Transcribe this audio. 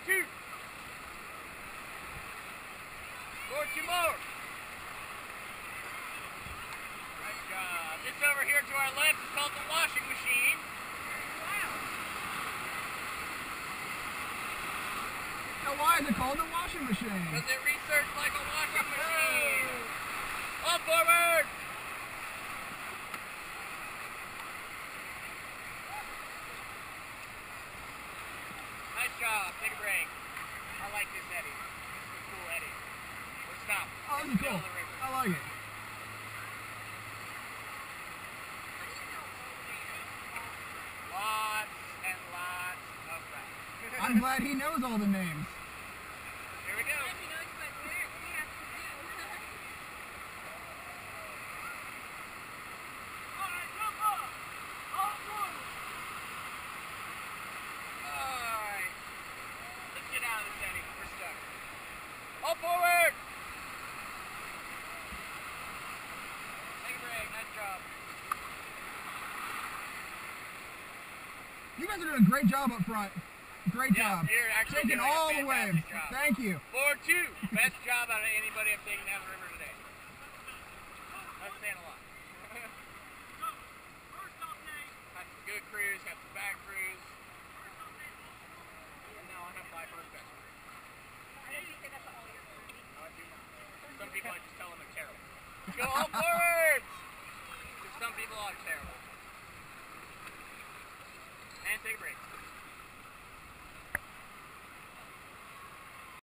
two. Forward two more. Nice job. This over here to our left is called the washing machine. Now why is it called the washing machine? Because it researched like a washing machine. All forward. Nice job. Take a break. I like this eddy. This is a cool eddy. Let's stop. Oh, this is cool. I like it. Lots and lots of that. I'm glad he knows all the names. Here we go. Alright. Let's get out of this eddy. We're stuck. All forward! Take a break. Nice job. You guys are doing a great job up front. Great job. You're actually taking doing all a the way. job. Thank you. 4-2. Best job out of anybody I've taken down the river today. That's saying a lot. Had some good crews, had some bad crews. And now I have my first best crew. No, I do not. Some people I just tell them they're terrible. Go all forward! Because some people are terrible. And take a break.